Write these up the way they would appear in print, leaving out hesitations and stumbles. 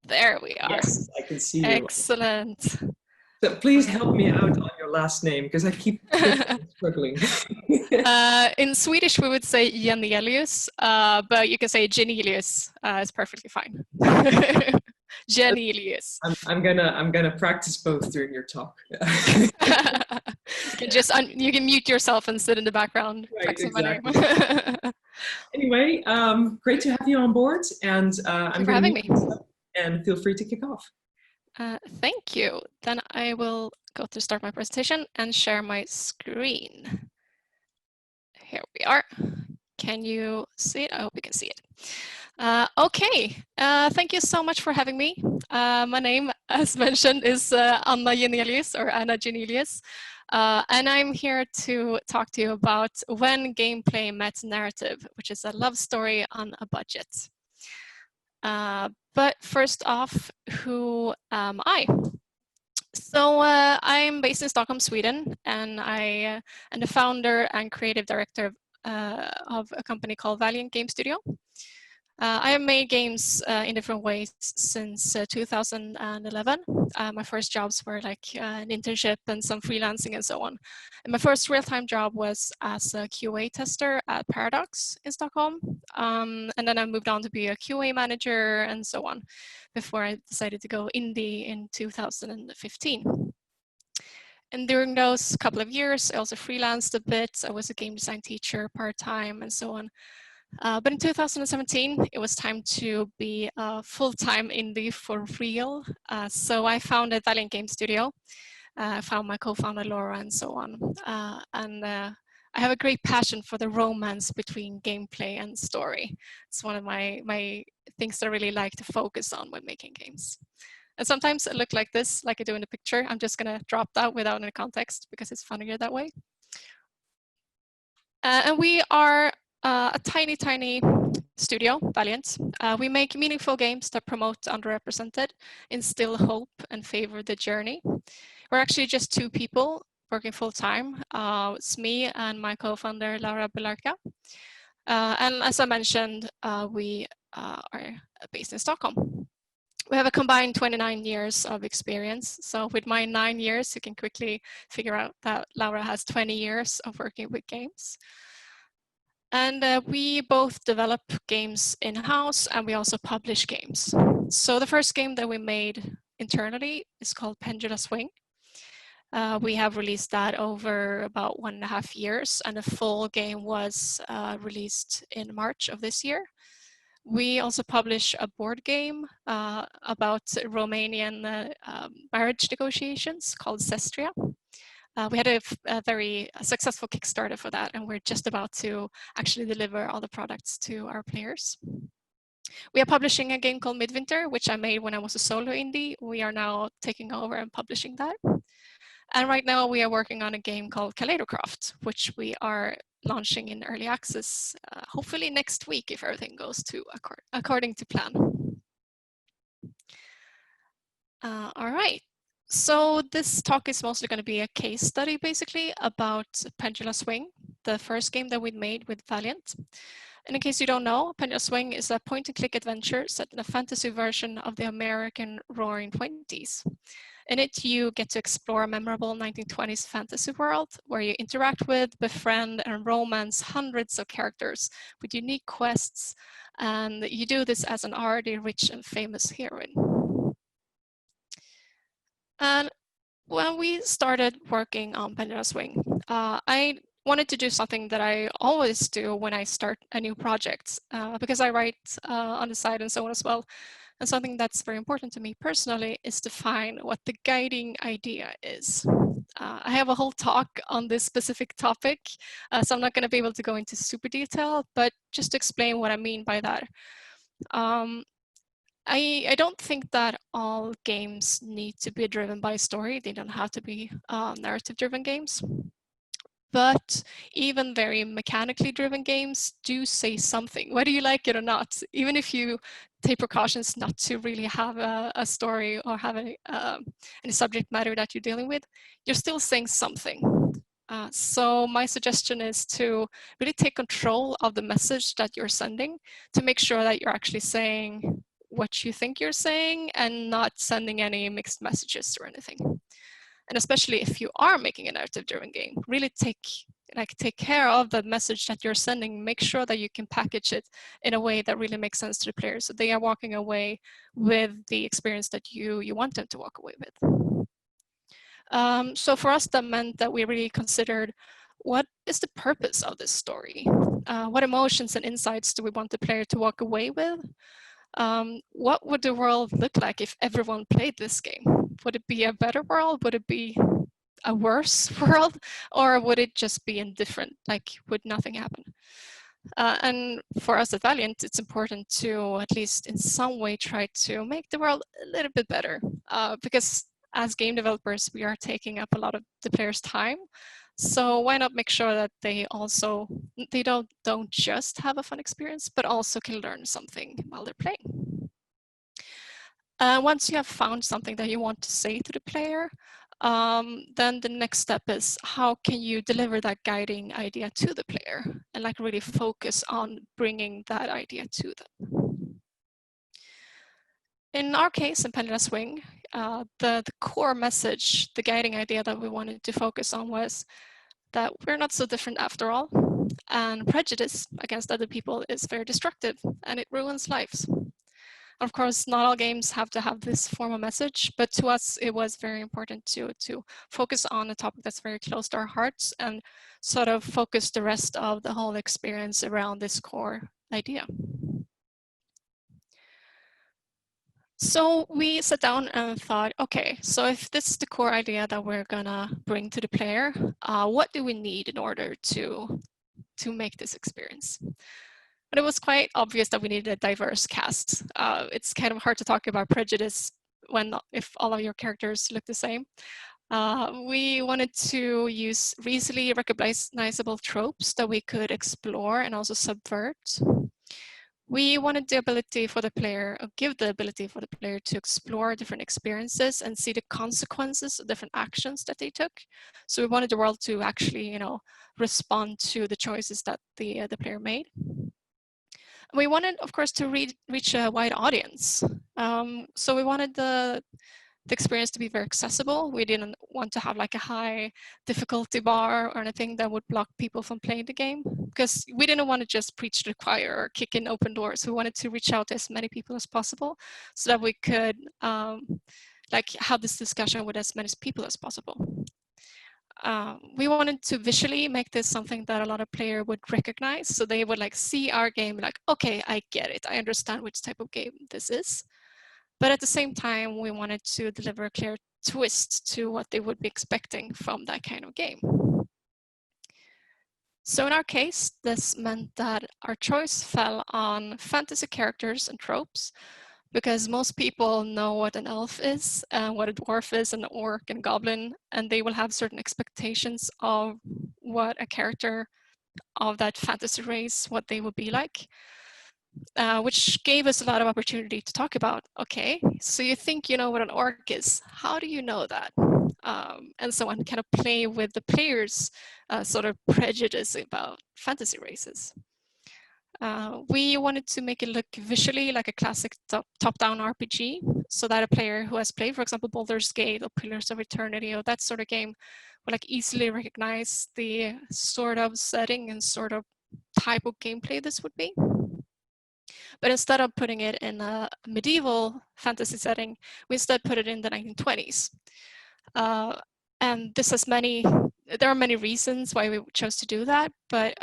There we are. Yes, I can see you. Excellent. So please help me out on your last name because I keep struggling. In Swedish, we would say Jenelius, but you can say Jenelius. It's perfectly fine. Jenelius. I'm gonna practice both during your talk. You can mute yourself and sit in the background. Right, exactly. Anyway, great to have you on board, and I'm for having me. And feel free to kick off. Thank you. Then I will go to start my presentation and share my screen. Here we are. Can you see it? I hope you can see it. Okay, thank you so much for having me. My name, as mentioned, is Anna Jenelius, or Anna Jenelius, and I'm here to talk to you about When Gameplay Met Narrative, which is a love story on a budget. But first off, who am I? So I'm based in Stockholm, Sweden, and I am the founder and creative director of a company called Valiant Game Studio. I have made games in different ways since 2011. My first jobs were like an internship and some freelancing and so on. And my first real-time job was as a QA tester at Paradox in Stockholm. And then I moved on to be a QA manager and so on before I decided to go indie in 2015. And during those couple of years, I also freelanced a bit. I was a game design teacher part-time and so on. But in 2017, it was time to be a full-time indie for real. So I founded Valiant Game Studio. I found my co-founder Laura and so on. I have a great passion for the romance between gameplay and story. It's one of my things that I really like to focus on when making games. And sometimes it looks like this, like I do in the picture. I'm just gonna drop that without any context because it's funnier that way. And we are a tiny studio, Valiant. We make meaningful games that promote underrepresented, instill hope, and favor the journey. We're actually just two people working full-time. It's me and my co-founder, Laura Belarka. And as I mentioned, we are based in Stockholm. We have a combined 29 years of experience. So with my 9 years, you can quickly figure out that Laura has 20 years of working with games. And we both develop games in-house and we also publish games. So the first game that we made internally is called Pendula Swing. We have released that over about 1.5 years, and the full game was released in March of this year. We also publish a board game about Romanian marriage negotiations called Sestria. We had a very successful Kickstarter for that, and we're just about to actually deliver all the products to our players. We are publishing a game called Midwinter, which I made when I was a solo indie. We are now taking over and publishing that. And right now we are working on a game called Kaleidocraft, which we are launching in early access, hopefully next week if everything goes according to plan. All right. So this talk is mostly going to be a case study, basically, about Pendula Swing, the first game that we made with Valiant. And in case you don't know, Pendula Swing is a point-and-click adventure set in a fantasy version of the American Roaring '20s. In it, you get to explore a memorable 1920s fantasy world where you interact with, befriend, and romance hundreds of characters with unique quests, and you do this as an already rich and famous heroine. And when we started working on Pendula Swing, I wanted to do something that I always do when I start a new project, because I write on the side and so on as well. And something that's very important to me personally is to find what the guiding idea is. I have a whole talk on this specific topic, so I'm not going to be able to go into super detail, but just to explain what I mean by that. I don't think that all games need to be driven by story. They don't have to be narrative-driven games. But even very mechanically driven games do say something, whether you like it or not. Even if you take precautions not to really have a story or have any subject matter that you're dealing with, you're still saying something. So my suggestion is to really take control of the message that you're sending to make sure that you're actually saying what you think you're saying and not sending any mixed messages or anything. And especially if you are making a narrative-driven game, really take care of the message that you're sending. Make sure that you can package it in a way that really makes sense to the players, so they are walking away with the experience that you want them to walk away with. So for us, that meant that we really considered, what is the purpose of this story? What emotions and insights do we want the player to walk away with? What would the world look like if everyone played this game? Would it be a better world? Would it be a worse world? Or would it just be indifferent, like would nothing happen? And for us at Valiant, it's important to, at least in some way, try to make the world a little bit better, because as game developers, we are taking up a lot of the players' time. So why not make sure that they don't just have a fun experience, but also can learn something while they're playing. Once you have found something that you want to say to the player, then the next step is, how can you deliver that guiding idea to the player and like really focus on bringing that idea to them. In our case, in Pendula Swing, the core message, the guiding idea that we wanted to focus on was that we're not so different after all, and prejudice against other people is very destructive and it ruins lives. Of course, not all games have to have this formal message, but to us, it was very important to focus on a topic that's very close to our hearts and sort of focus the rest of the whole experience around this core idea. So we sat down and thought, okay, so if this is the core idea that we're gonna bring to the player, what do we need in order to make this experience? But it was quite obvious that we needed a diverse cast. It's kind of hard to talk about prejudice if all of your characters look the same. We wanted to use easily recognizable tropes that we could explore and also subvert. We wanted the ability for the player, or give the ability for the player to explore different experiences and see the consequences of different actions that they took. So we wanted the world to actually, respond to the choices that the player made. We wanted, of course, to reach a wide audience. So we wanted the experience to be very accessible. We didn't want to have like a high difficulty bar or anything that would block people from playing the game, because we didn't want to just preach to the choir or kick in open doors. We wanted to reach out to as many people as possible so that we could have this discussion with as many people as possible. We wanted to visually make this something that a lot of players would recognize. So they would see our game like, okay, I get it. I understand which type of game this is. But at the same time, we wanted to deliver a clear twist to what they would be expecting from that kind of game. So in our case, this meant that our choice fell on fantasy characters and tropes, because most people know what an elf is, what a dwarf is, an orc and goblin, and they will have certain expectations of what a character of that fantasy race, what they would be like. Which gave us a lot of opportunity to talk about, okay, so you think you know what an orc is, how do you know that? And so on, kind of play with the players' sort of prejudice about fantasy races. We wanted to make it look visually like a classic top-down RPG, so that a player who has played, for example, Baldur's Gate or Pillars of Eternity or that sort of game would easily recognize the sort of setting and sort of type of gameplay this would be. But instead of putting it in a medieval fantasy setting, we instead put it in the 1920s. And this has there are many reasons why we chose to do that, but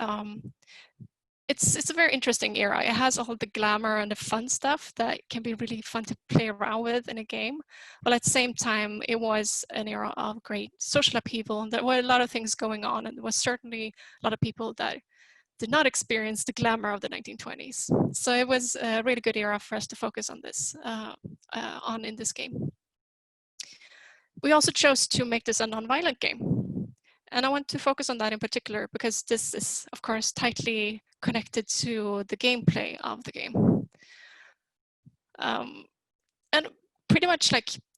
it's a very interesting era. It has all the glamour and the fun stuff that can be really fun to play around with in a game. But at the same time, it was an era of great social upheaval, and there were a lot of things going on, and there was certainly a lot of people that did not experience the glamour of the 1920s. So it was a really good era for us to focus on this, in this game. We also chose to make this a non-violent game. And I want to focus on that in particular because this is, of course, tightly connected to the gameplay of the game. And pretty much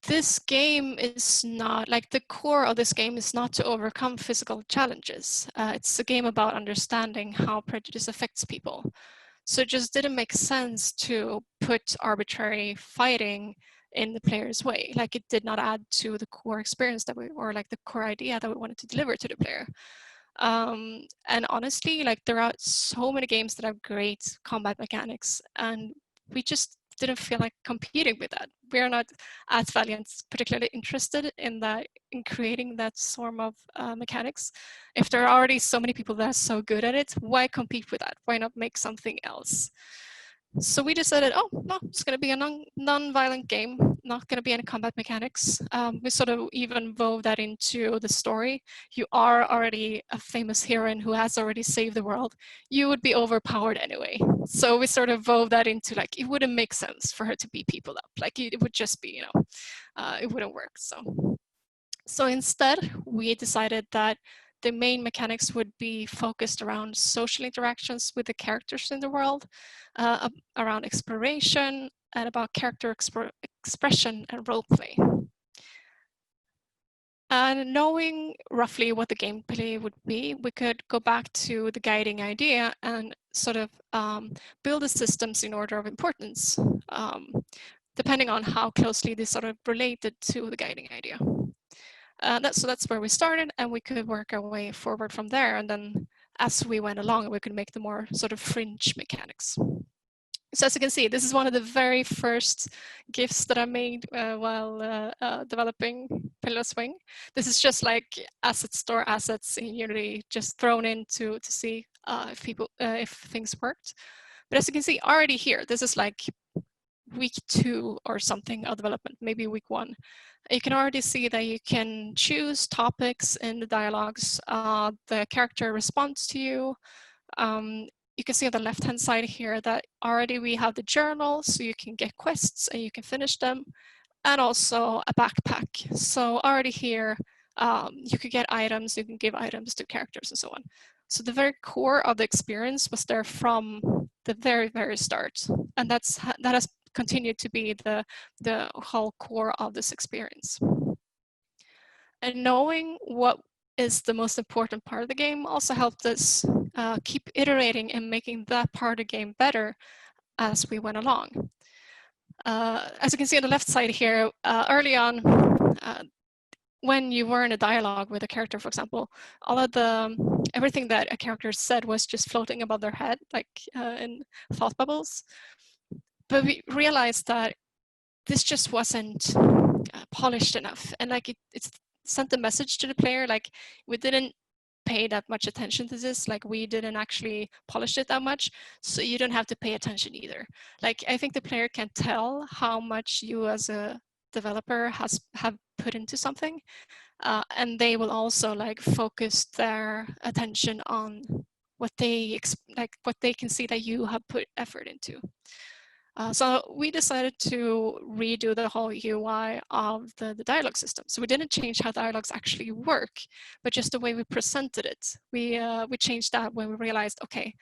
this game is not, the core of this game is not to overcome physical challenges. It's a game about understanding how prejudice affects people. So it just didn't make sense to put arbitrary fighting in the player's way. Like it did not add to the core experience that or like the core idea that we wanted to deliver to the player. And honestly, like there are so many games that have great combat mechanics, and we just didn't feel like competing with that. We are not at Valiant particularly interested in that, in creating that sort of mechanics. If there are already so many people that are so good at it, why compete with that? Why not make something else? So we decided, oh, no, it's going to be a non-violent game, not going to be any combat mechanics. We sort of even wove that into the story. You are already a famous heroine who has already saved the world. You would be overpowered anyway. So we sort of wove that into, like, it wouldn't make sense for her to beat people up. Like, it would just be, it wouldn't work. So instead, we decided that the main mechanics would be focused around social interactions with the characters in the world, around exploration, and about character expression and roleplay. And knowing roughly what the gameplay would be, we could go back to the guiding idea and sort of build the systems in order of importance, depending on how closely they sort of related to the guiding idea. So that's where we started, and we could work our way forward from there. And then as we went along, we could make the more sort of fringe mechanics. So as you can see, this is one of the very first GIFs that I made while developing Pendula Swing. This is just like asset store assets in Unity, just thrown in to see if things worked. But as you can see already here, this is like week 2 or something of development, maybe week 1. You can already see that you can choose topics in the dialogues. The character responds to you. You can see on the left-hand side here that already we have the journal, so you can get quests and you can finish them, and also a backpack. So already here, you could get items, you can give items to characters and so on. So the very core of the experience was there from the very, very start. And that has continued to be the whole core of this experience. And knowing what is the most important part of the game also helped us keep iterating and making that part of the game better as we went along. As you can see on the left side here, early on, when you were in a dialogue with a character, for example, everything that a character said was just floating above their head, like in thought bubbles. But we realized that this just wasn't polished enough, and like it sent a message to the player, like we didn't pay that much attention to this, like we didn't actually polish it that much, so you don't have to pay attention either. Like I think the player can tell how much you as a developer have put into something, and they will also like focus their attention on what they can see that you have put effort into. So we decided to redo the whole UI of the dialogue system. So we didn't change how dialogues actually work, but just the way we presented it. We changed that when we realized, okay,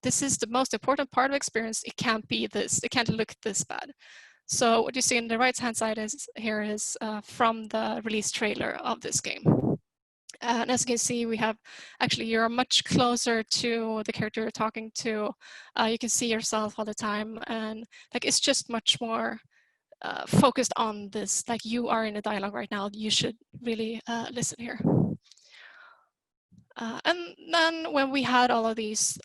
this is the most important part of experience. It can't be this. It can't look this bad. So what you see on the right-hand side is from the release trailer of this game. And as you can see, we have actually, you're much closer to the character you're talking to. You can see yourself all the time. And like, it's just much more focused on this. Like you are in a dialogue right now. You should really listen here. And then when we had all of these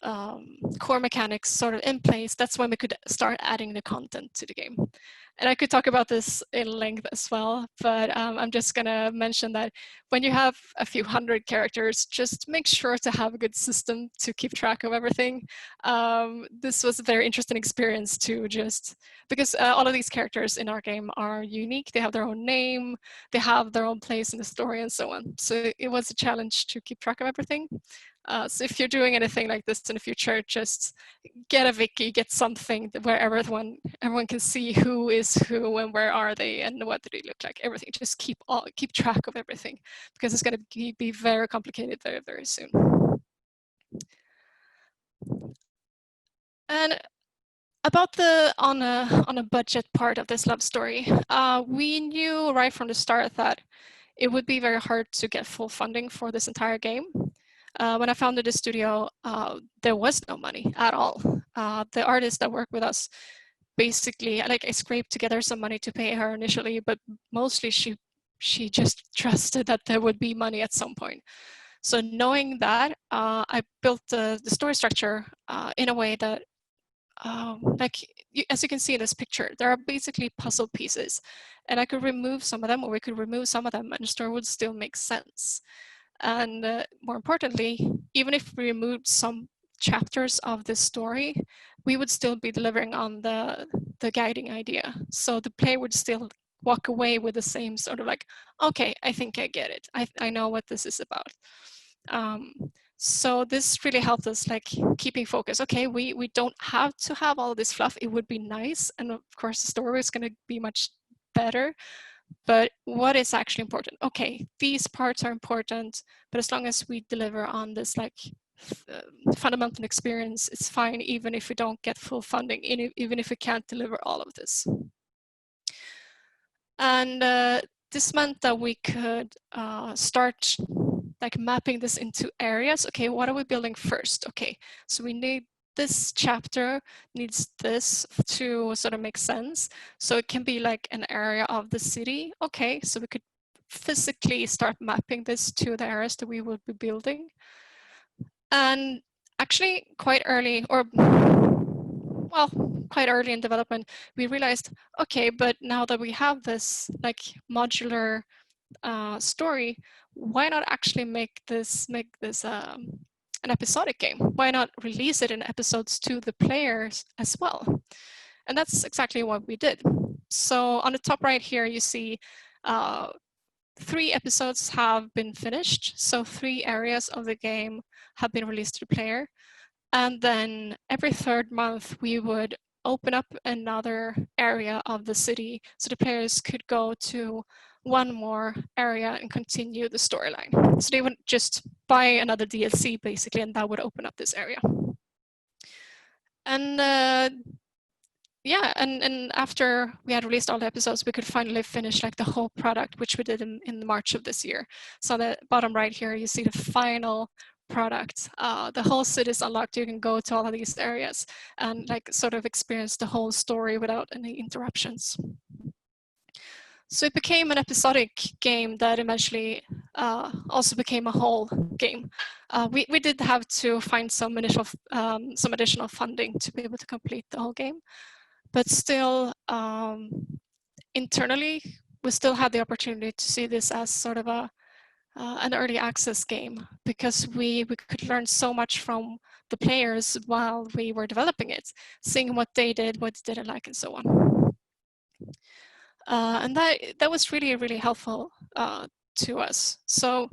core mechanics sort of in place, that's when we could start adding the content to the game. And I could talk about this in length as well, but I'm just going to mention that when you have a few hundred characters, just make sure to have a good system to keep track of everything. This was a very interesting experience to because all of these characters in our game are unique. They have their own name, they have their own place in the story and so on. So it was a challenge to keep track of everything. So if you're doing anything like this in the future, just get a wiki, get something where everyone can see who is who and where are they and what do they look like, everything. Just keep track of everything, because it's going to be very complicated very, very soon. And about the on a budget part of this love story, we knew right from the start that it would be very hard to get full funding for this entire game. When I founded the studio, there was no money at all. The artist that worked with us, basically, like I scraped together some money to pay her initially, but mostly she just trusted that there would be money at some point. So knowing that, I built the story structure in a way that, like as you can see in this picture, there are basically puzzle pieces, and I could remove some of them, or we could remove some of them, and the story would still make sense. And more importantly, even if we removed some chapters of this story, we would still be delivering on the guiding idea. So the player would still walk away with the same sort of like, okay, I think I get it. I know what this is about. So this really helped us like keeping focus. Okay, we don't have to have all this fluff. It would be nice. And of course the story is going to be much better. But what is actually important? Okay, these parts are important, but as long as we deliver on this like fundamental experience, it's fine, even if we don't get full funding, even if we can't deliver all of this. And this meant that we could start like mapping this into areas. Okay, what are we building first? Okay, so we need this chapter needs this to sort of make sense. So it can be like an area of the city. Okay, so we could physically start mapping this to the areas that we would be building. And actually quite early, or well, quite early in development, we realized, okay, but now that we have this like modular story, why not actually make this an episodic game? Why not release it in episodes to the players as well? And that's exactly what we did. So on the top right here, you see 3 episodes have been finished. So 3 areas of the game have been released to the player. And then every 3rd month, we would open up another area of the city so the players could go to one more area and continue the storyline. So they would just buy another DLC basically, and that would open up this area. And yeah, and after we had released all the episodes, we could finally finish like the whole product, which we did in March of this year. So the bottom right here, you see the final product. The whole city is unlocked. You can go to all of these areas and like sort of experience the whole story without any interruptions. So it became an episodic game that eventually also became a whole game. We did have to find some additional funding to be able to complete the whole game, but still internally we still had the opportunity to see this as sort of an early access game, because we could learn so much from the players while we were developing it, seeing what they did, what they didn't like, and so on. And that was really, really helpful to us. So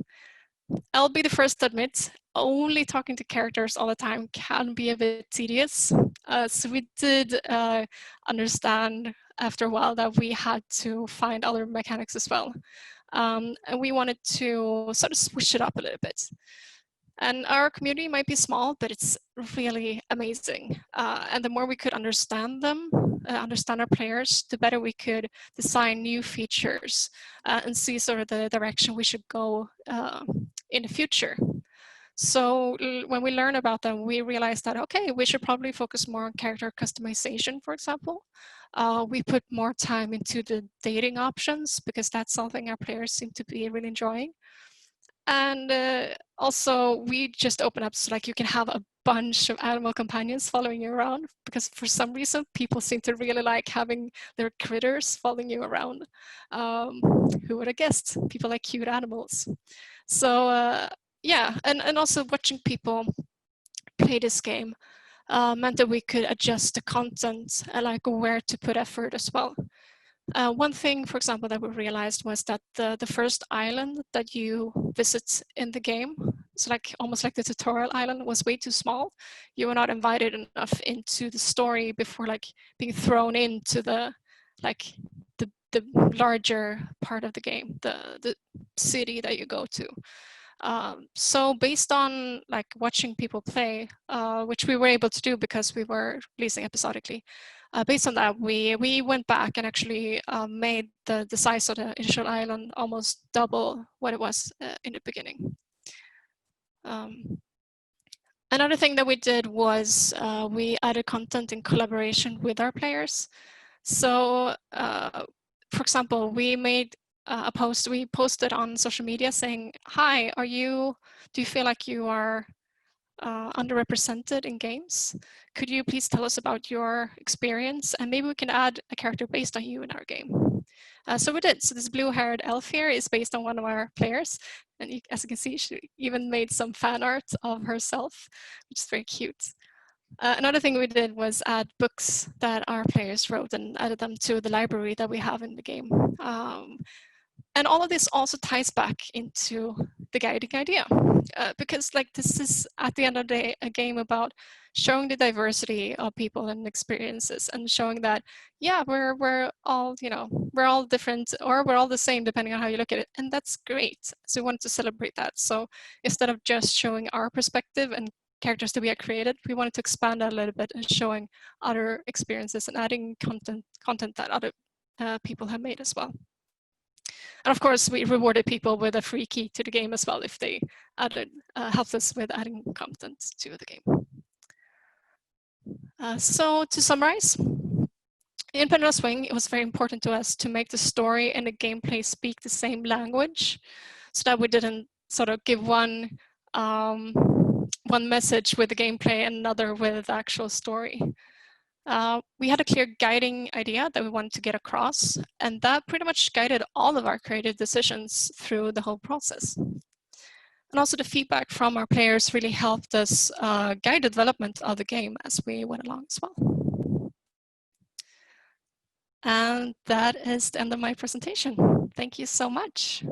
I'll be the first to admit, only talking to characters all the time can be a bit tedious. So we did understand after a while that we had to find other mechanics as well. And we wanted to sort of switch it up a little bit. And our community might be small, but it's really amazing. And the more we could understand them, understand our players, the better we could design new features and see sort of the direction we should go in the future. So when we learn about them, we realized that, okay, we should probably focus more on character customization, for example. We put more time into the dating options because that's something our players seem to be really enjoying. And also we just open up so like you can have a bunch of animal companions following you around, because for some reason people seem to really like having their critters following you around. Who would have guessed? People like cute animals. So yeah, and also watching people play this game meant that we could adjust the content and like where to put effort as well. One thing, for example, that we realized was that the first island that you visit in the game, so like almost like the tutorial island, was way too small. You were not invited enough into the story before like being thrown into the larger part of the game, the city that you go to. So based on like watching people play, which we were able to do because we were releasing episodically, based on that, we went back and actually made the size of the initial island almost double what it was in the beginning. Another thing that we did was we added content in collaboration with our players. So, for example, we made a post, we posted on social media saying, hi, do you feel like you are underrepresented in games? Could you please tell us about your experience? And maybe we can add a character based on you in our game. So we did. So this blue-haired elf here is based on one of our players. And as you can see, she even made some fan art of herself, which is very cute. Another thing we did was add books that our players wrote and added them to the library that we have in the game. And all of this also ties back into the guiding idea, because like this is at the end of the day a game about showing the diversity of people and experiences, and showing that we're all we're all different, or we're all the same depending on how you look at it, and that's great. So we wanted to celebrate that. So instead of just showing our perspective and characters that we have created, we wanted to expand that a little bit and showing other experiences and adding content that other people have made as well. And of course, we rewarded people with a free key to the game as well if they helped us with adding content to the game. So to summarize, in Pendula Swing, it was very important to us to make the story and the gameplay speak the same language, so that we didn't sort of give one message with the gameplay and another with the actual story. We had a clear guiding idea that we wanted to get across, and that pretty much guided all of our creative decisions through the whole process. And also the feedback from our players really helped us guide the development of the game as we went along as well. And that is the end of my presentation. Thank you so much.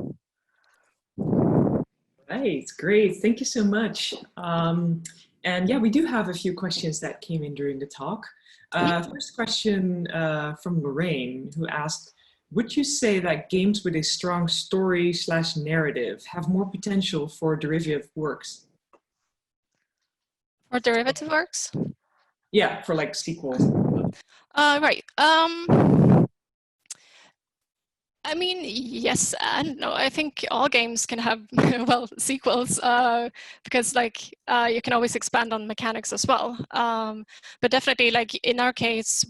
Right, great. Thank you so much. And yeah, we do have a few questions that came in during the talk. First question from Lorraine, who asked, would you say that games with a strong story/narrative have more potential for derivative works? For derivative works? Yeah, for like sequels. Right. I mean, yes and no. I think all games can have, well, sequels, because like you can always expand on mechanics as well. But definitely, like in our case,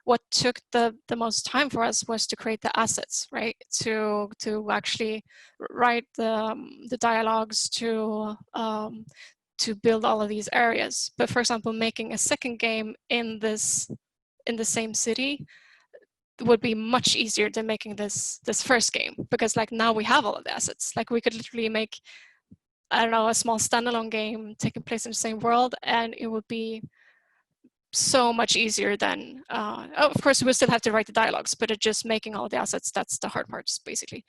what took the most time for us was to create the assets, right? To actually write the dialogues, to build all of these areas. But for example, making a second game in the same city would be much easier than making this first game, because like now we have all of the assets. Like we could literally make, I don't know, a small standalone game taking place in the same world, and it would be so much easier than of course we still have to write the dialogues, but it's just making all the assets, that's the hard parts basically.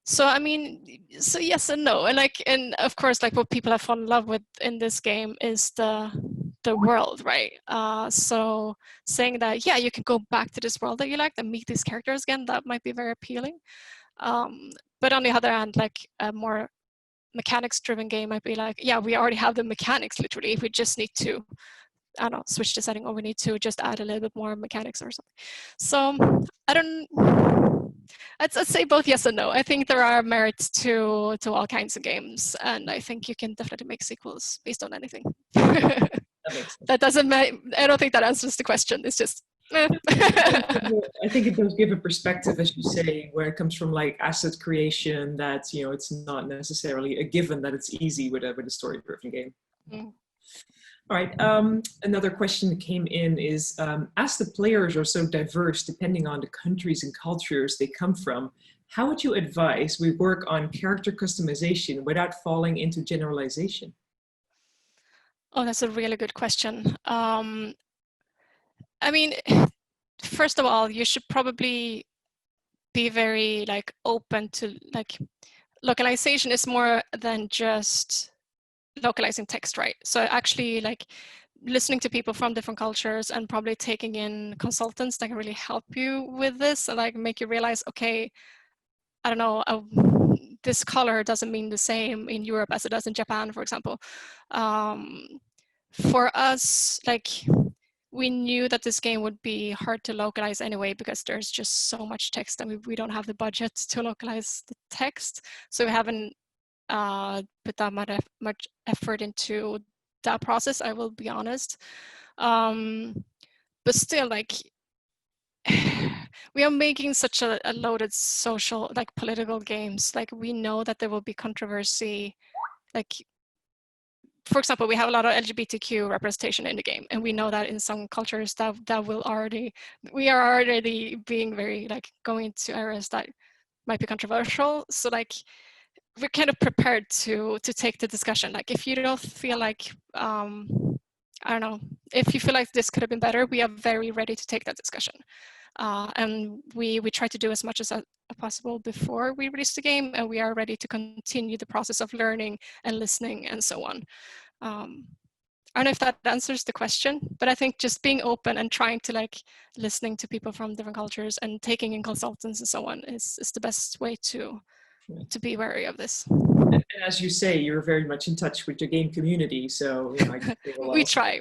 So I mean, so yes and no, and of course, like what people have fallen in love with in this game is the world, right? So saying that, yeah, you can go back to this world that you liked and meet these characters again, that might be very appealing. But on the other hand, like a more mechanics-driven game might be like, yeah, we already have the mechanics literally. We just need to, I don't know, switch the setting, or we need to just add a little bit more mechanics or something. So I'd say both yes and no. I think there are merits to all kinds of games, and I think you can definitely make sequels based on anything. That doesn't I don't think that answers the question. It's just I think it does give a perspective, as you say, where it comes from like asset creation, that it's not necessarily a given that it's easy with a story-driven game. All right, another question that came in is, as the players are so diverse depending on the countries and cultures they come from, how would you advise we work on character customization without falling into generalization? Oh, that's a really good question. I mean, first of all, you should probably be very like open to like localization is more than just localizing text, right? So actually like listening to people from different cultures and probably taking in consultants that can really help you with this and like make you realize, okay, I don't know, this color doesn't mean the same in Europe as it does in Japan, for example. For us, like we knew that this game would be hard to localize anyway, because there's just so much text and we don't have the budget to localize the text. So we haven't put that much effort into that process, I will be honest. But still, like, we are making such a loaded social, like, political games. Like, we know that there will be controversy. Like, for example, we have a lot of LGBTQ representation in the game, and we know that in some cultures that will already, we are already being very, like, going into areas that might be controversial. So, like, we're kind of prepared to take the discussion. Like, if you don't feel like, I don't know, if you feel like this could have been better, we are very ready to take that discussion. And we try to do as much as possible before we release the game, and we are ready to continue the process of learning and listening and so on. I don't know if that answers the question, but I think just being open and trying to, like, listening to people from different cultures and taking in consultants and so on is the best way to be wary of this. And as you say, you're very much in touch with your game community, so you know, I we try.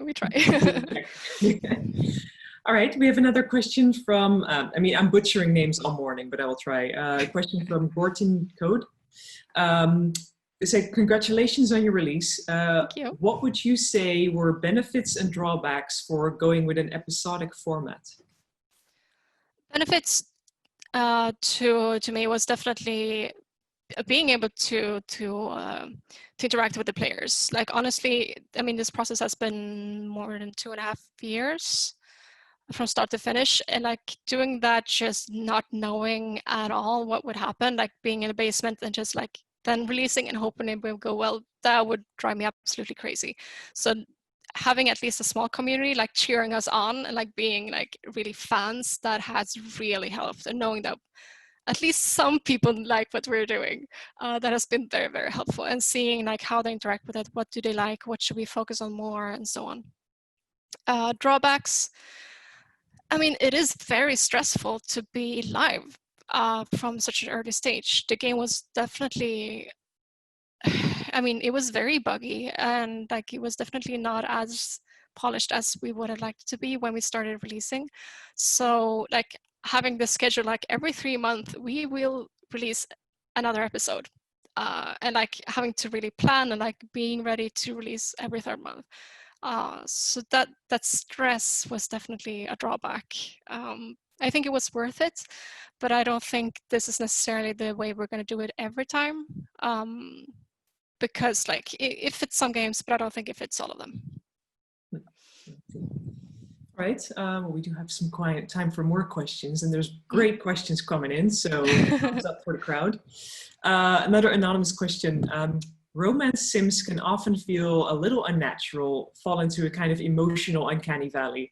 All right, we have another question from, I mean, I'm butchering names all morning, but I will try. A question from Gorton Code. They say, congratulations on your release. Thank you. What would you say were benefits and drawbacks for going with an episodic format? Benefits to me was definitely being able to interact with the players. Like, honestly, I mean, this process has been more than 2.5 years from start to finish, and, like, doing that, just not knowing at all what would happen, like being in a basement and just, like, then releasing and hoping it will go well, that would drive me absolutely crazy. So having at least a small community, like, cheering us on and, like, being, like, really fans, that has really helped. And knowing that at least some people like what we're doing, that has been very, very helpful. And seeing, like, how they interact with it, what do they like, what should we focus on more, and so on. Drawbacks, I mean, it is very stressful to be live from such an early stage. The game was definitely, I mean, it was very buggy, and, like, it was definitely not as polished as we would have liked it to be when we started releasing. So, like, having this schedule, like, every 3 months we will release another episode, and, like, having to really plan and, like, being ready to release every 3rd month. So that stress was definitely a drawback. I think it was worth it, but I don't think this is necessarily the way we're going to do it every time. Because, like, it fits some games, but I don't think it fits all of them. Right. We do have some quiet time for more questions, and there's great questions coming in, so thumbs up for the crowd. Another anonymous question. Romance sims can often feel a little unnatural, fall into a kind of emotional uncanny valley.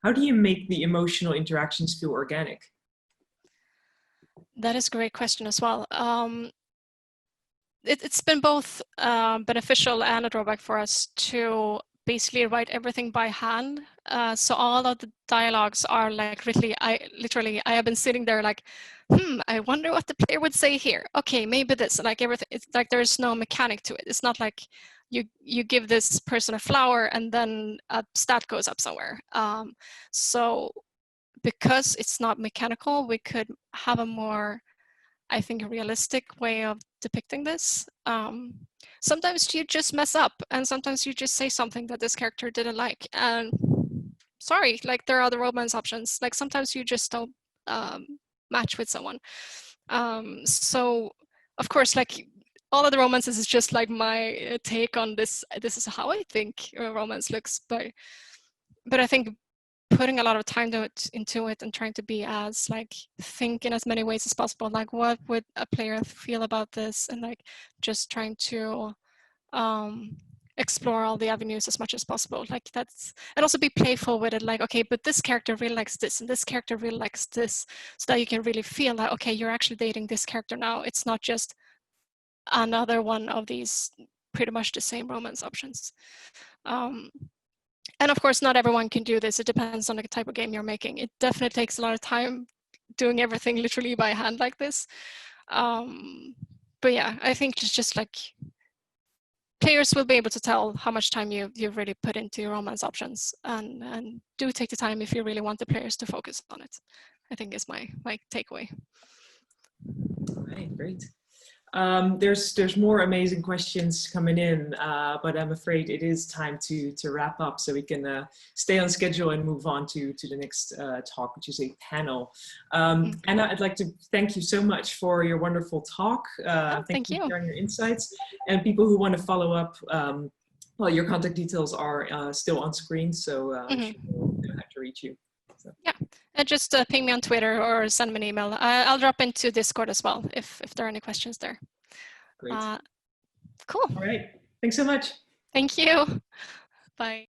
How do you make the emotional interactions feel organic? That is a great question as well. It's been both beneficial and a drawback for us to basically write everything by hand. So all of the dialogues are, like, literally, I have been sitting there, like, I wonder what the player would say here. Okay, maybe this. Like, everything, it's like there's no mechanic to it. It's not like you give this person a flower and then a stat goes up somewhere. So because it's not mechanical, we could have a more, I think, a realistic way of depicting this. Sometimes you just mess up, and sometimes you just say something that this character didn't like, and sorry, like, there are other romance options. Like, sometimes you just don't match with someone. So of course, like, all of the romances is just, like, my take on this. This is how I think romance looks, but I think putting a lot of time into it and trying to be as, like, think in as many ways as possible, like, what would a player feel about this, and, like, just trying to explore all the avenues as much as possible. Like, that's, and also be playful with it, like, okay, but this character really likes this and this character really likes this, so that you can really feel like, okay, you're actually dating this character now. It's not just another one of these pretty much the same romance options. And of course, not everyone can do this. It depends on the type of game you're making. It definitely takes a lot of time doing everything literally by hand like this. But yeah, I think it's just, like, players will be able to tell how much time you've really put into your romance options, and do take the time if you really want the players to focus on it, I think is my takeaway. All right, great. There's more amazing questions coming in, but I'm afraid it is time to wrap up so we can stay on schedule and move on to the next talk, which is a panel. Anna, I'd like to thank you so much for your wonderful talk. Thank you for sharing your insights. And people who want to follow up, well, your contact details are still on screen, so you know how to reach you. So. Yeah, and just ping me on Twitter or send me an email. I'll drop into Discord as well if there are any questions there. Great. Cool. All right. Thanks so much. Thank you. Bye.